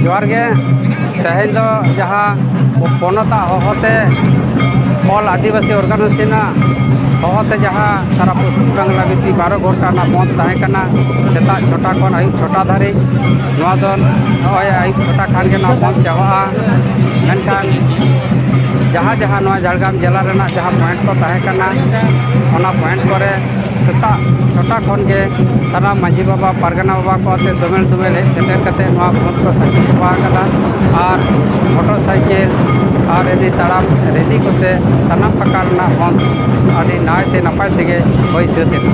जोहार गे तेहें दो जहाँ पोनता होते ऑल आदिवासी ऑर्गेनाइजेशन होते जहाँ सारा पश्चिम बांग्ला भित्री 12 घंटा ना बंद तहेकना सेता छोटा खन आयुब छोटा धारी नवा दो नय आयुब छोटा खान के ना बंद चाबा मेनखान जहाँ जहाँ नवा झारग्राम जिला रेना जहाँ पॉइंट को तहेकना ओना पॉइंट करे सेता छोटा खन के सारा माझी बाबा पारगना बाबा को आते दोमेल दोमेल हेज सेटर कते नवा बंद को साथी सभा कदा और मोटरसाइकिल और यदि ताड़ाम रेली कोते सानाम प्रकार ना बंद आदि नायते नपाय तेगे होय सेते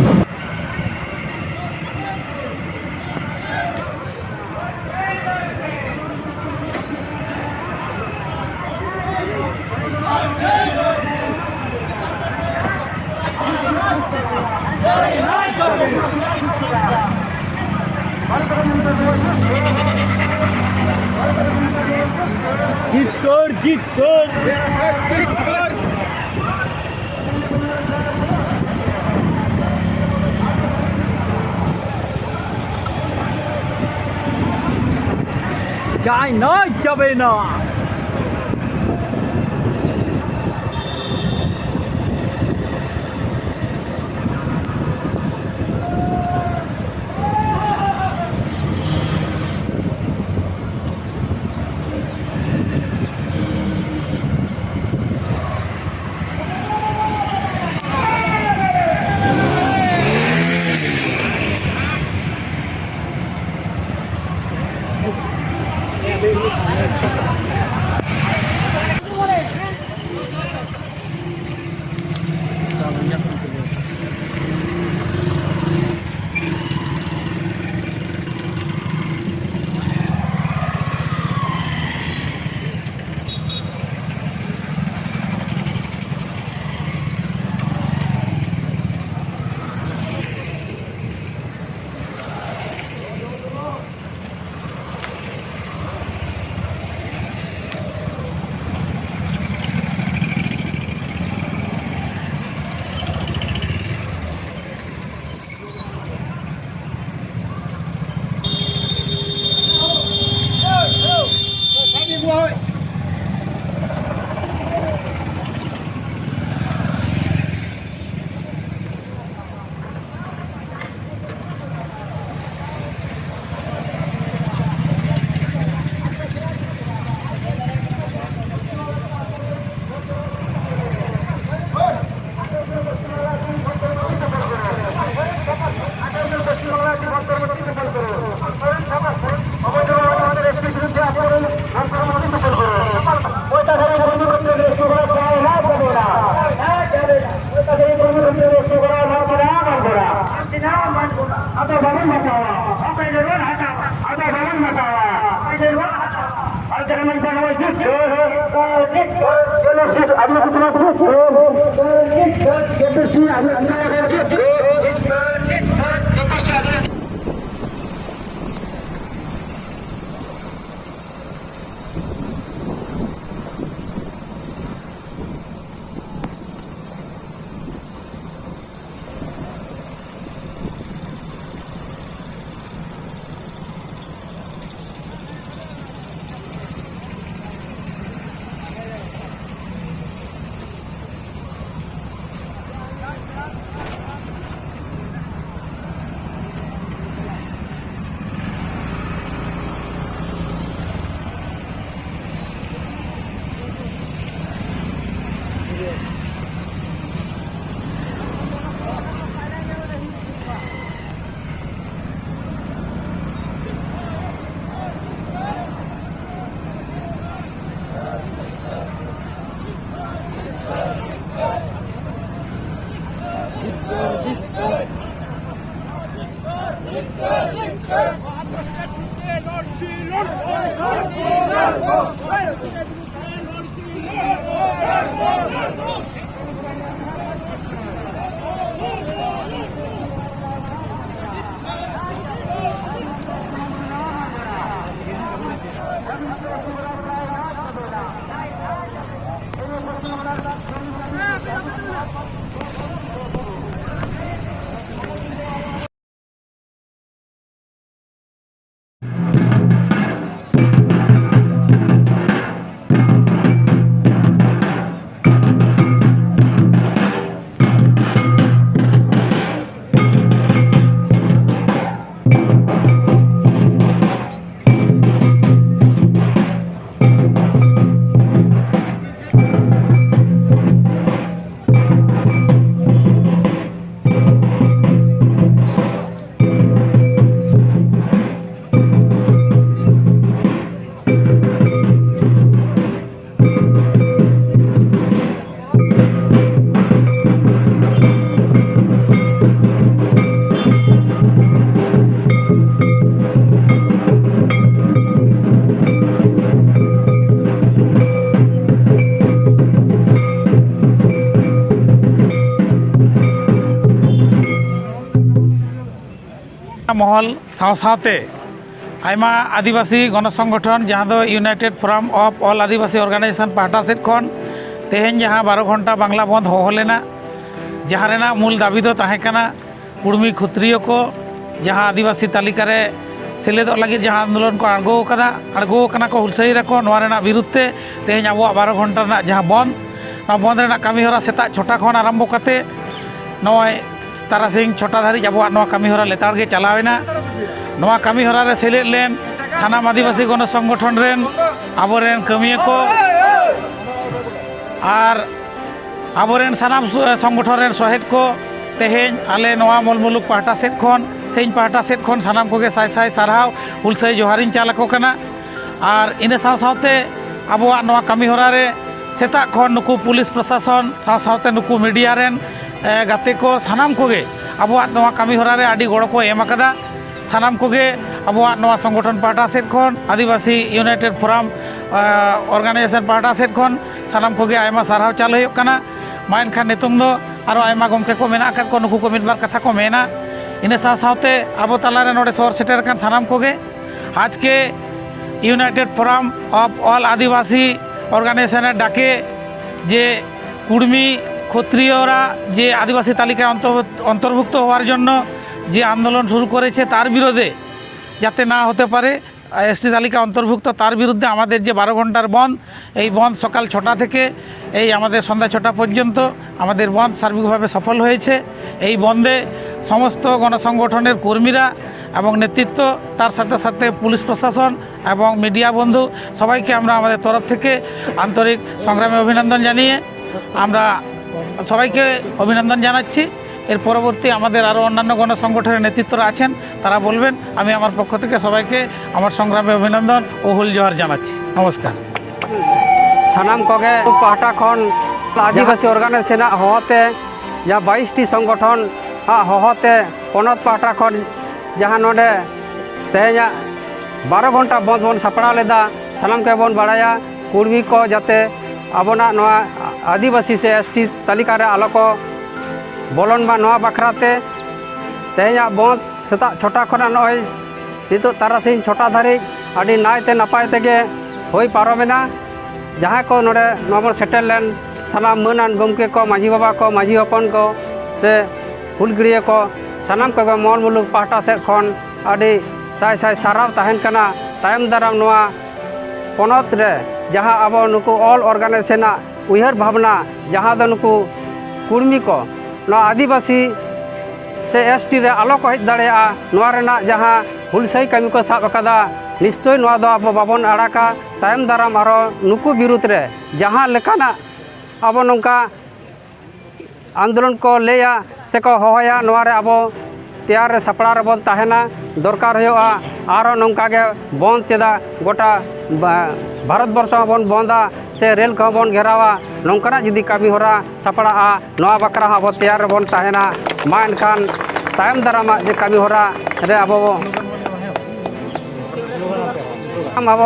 Guy, no, Javena. মহল সাথে আইমা আদিবাসী গণসংগঠন যাহা দো united forum of all Adivasi organisation পাহটা সেট খন তেহেন যাহা 12 ঘন্টা বাংলা বন্ধ হো लेना जहाँ रेना मूल दाबी दो ताहें कुर्मी क्षत्रिय को जहाँ आदिवासी तालिका रे सेलेदोग लगी जहाँ आंदोलन को आड़गोकना को हुलसाई को विरुद्धे तेज अब 12 घंटा जहाँ बंद कमी हरा सेता छोटा खन आरम्भ करते नय तारासिंग छोटा धारी अब कमी हरा लेतार के चलावेना कमी हरा रे सेलेद लेन सानाम आदिवासी गण संगठन रेन आबोरेन कमिया को आर आबोरेन सानाम संगठन रेन सहेद को तेहेन आले नवा मलमुलुक पाहटा सेट खन सेन पाहटा सेट खन सानाम कोगे साय साय सारहाव हुलसाई जोहारिन चालको कना आर इने साथे आबोआ नवा कमी हरा रे सेता खन नुकु पुलिस प्रशासन साथे नुकु मीडिया रेन गाते को सानाम कोगे आबोआ नवा कमी हरा रे आडी गड़ को एम आकादा सानाम कोगे आबोआ नवा संगठन पाहटा सेट खन आदिवासी यूनाइटेड फोराम ऑर्गेनाइजेशन पाहटा सेट खन सानाम कोगे आयमा सारहाव चाल हुयुग कना मा एनखान नितुंग दो आरो आयमा गमके को मेना आकाद को नुकु को मिदबार कथा को मेना इने साथे आबो तालारे नोडे सहर सेटेर कान सानाम कोगे आज के united forum of all Adivasi organisation डाके जे कुर्मी क्षत्रियरा जे आदिवासी तालिका अंतर्भुक्त होवार जन्य जे आंदोलन शुरू करेছে तार बिरोधे जाते ना होते पारे एसटी तालिका अंतर्भुक्त तार बिरुद्धे आमादेर जे 12 घंटार बंद এই বন্ধ সকাল 6টা থেকে এই আমাদের সন্ধ্যা 6টা পর্যন্ত আমাদের বন্ধ সার্বিকভাবে সফল হয়েছে। এই বন্ধে সমস্ত গণসংগঠনের কর্মীরা এবং নেতৃত্ব তার সাথে সাথে পুলিশ প্রশাসন এবং মিডিয়া বন্ধু সবাইকে আমরা আমাদের তরফ থেকে আন্তরিক সংগ্রামে অভিনন্দন জানিয়ে আমরা সবাইকে অভিনন্দন জানাচ্ছি। এর পরবর্তী আমাদের আরও অন্যান্য গণসংগঠনের নেতৃত্বরা আছেন তারা বলবেন। আমি আমার পক্ষ থেকে সবাইকে আমার সংগ্রামে অভিনন্দন ও হুল জোহার জানাচ্ছি। নমস্কার। सानाम कोगे पाहटा खन आदिवासी ऑर्गेनाइजेशन होते जहाँ 22टी संगठन होते पनत पाहटा खन जहाँ नोडे तेहें 12 घंटा बंद बन सापड़ा लेदा सानाम के बन बाड़ाया कुर्मी को जाते आबोना नवा आदिवासी से एसटी तालिका रे आलो को बोलन बा नवा बाखराते तेहें बंद सेता छोटा खना नय नितो तारासिंग छोटा धारी आडी नायते नापाय तेगे होई पारमेना जहाँ को नोडे नोबन सेटल लेन सानाम मानान गमके को माझी बाबा को माझी हपन को से हुलगिरिया को सानाम को मल मुलुक पाहटा सेट खन आडी साय साय साराव ताहेन कना तायम दाराम नोआ पनत रे जहाँ अब नुकु ऑल ऑर्गेनाइजेशन उयहर भावना जहाँ दो नुकु कुर्मी को ना आदिवासी से एसटी रे आलो को हेज दाड़ेया नोआ रेना जहाँ हुलसाई कमी को साब अकादा निश्चय नोआ दो अब बाबन आड़ाका तायम दाराम आरो नुकु बिरुद्ध रे जहाँ लेकाना अब नौका आंदोलन को लेया से को होया नोआ रे अब तैयार रे सपड़ा रे बन ताहेना दरकार हुआ आरो नौका गे बंद चेदा गोटा भारत वर्ष बन बंदा से रेल को बन घेरावा नौकना जुदी कमी होरा सपड़ा नोआ बकरा अब तैयार रे बन ताहेना मा एनखान तायम दारामा जे कमी होरा रे अब अब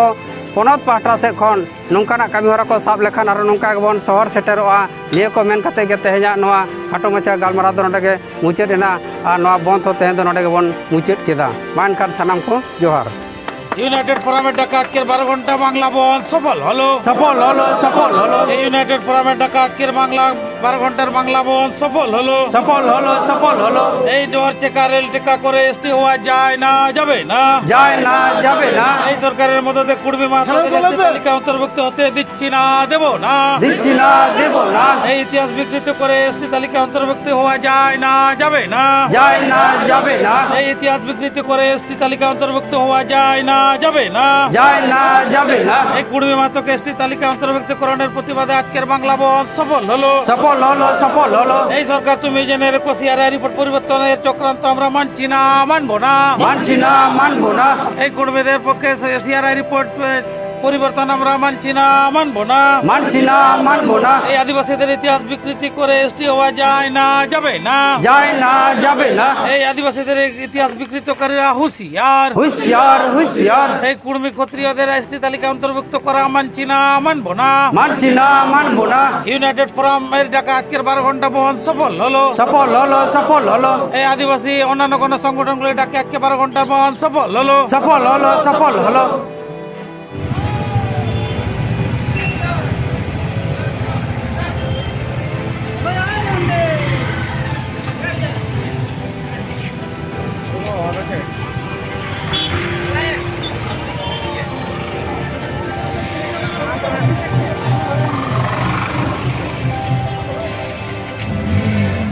पनत पाहटा से खन नौकाना कमी होरा को साब लेखान और नौका बन शहर सेटेरोआ निये को मेन कते गे तेहें नोआ खाटो माछा गालमाराव दो नोडे गे मुचाद एना आर नोआ बंद हो तेहें दो नोडे गे बन मुचाद केदा मा एनखान सानाम को जोहार। यूनाइटेड फोरामेर डाका आजकेर 12 घंटा बांगला बंद सफल हलो सफल हलो यूनाइटेड फोरामेर डाका आजकेर बांगला 12 घंटार बांगला बंद सफल हलो এই জোয়ার টেকা রেল টেকা করে এসটি হওয়া যায় না যাবে না এই সরকারের মদদে কুর্মী মাহাতদের তালিকা অন্তর্ভুক্ত হতে দিচ্ছি না দেব না এই ইতিহাস বিকৃত করে এসটি তালিকা অন্তর্ভুক্ত হওয়া যায় না যাবে না এই ইতিহাস বিকৃত করে এসটি তালিকা অন্তর্ভুক্ত হওয়া যায় না যাবে না এই কুর্মী মাহাতকে এসটি তালিকা অন্তর্ভুক্তকরণের প্রতিবাদে আজকের বাংলা বন্ধ সফল হলো এই সরকার তুমি জেনে রেখো সিআরআই রিপোর্ট পরিবর্তনের চক্রান্ত আমরা মানছি না মানবো না এই কর্মীদের পক্ষে সিআরআই রিপোর্ট পরিবর্তন আমরা মানছি না, মানবো না। মানছি না, মানবো না, এই আদিবাসীদের ইতিহাস বিকৃতি করে এসটি হওয়া যায় না, যাবে না। যায় না, যাবে না। এই আদিবাসীদের ইতিহাস বিকৃতকারীরা হুঁশিয়ার। হুঁশিয়ার, হুঁশিয়ার, এই কুর্মী ক্ষত্রিয়দের এসটি তালিকা অন্তর্ভুক্ত করা মানছি না, মানবো না। মানছি না, মানবো না। ইউনাইটেড ফোরাম এর ডাকা আজকের 12 ঘন্টা বহন সফল হলো। সফল হলো, সফল হলো, এই আদিবাসী অন্যান্য কোনো সংগঠনগুলো ডাকে আজকে 12 ঘন্টা বহন সফল হলো। সফল হলো, সফল হলো।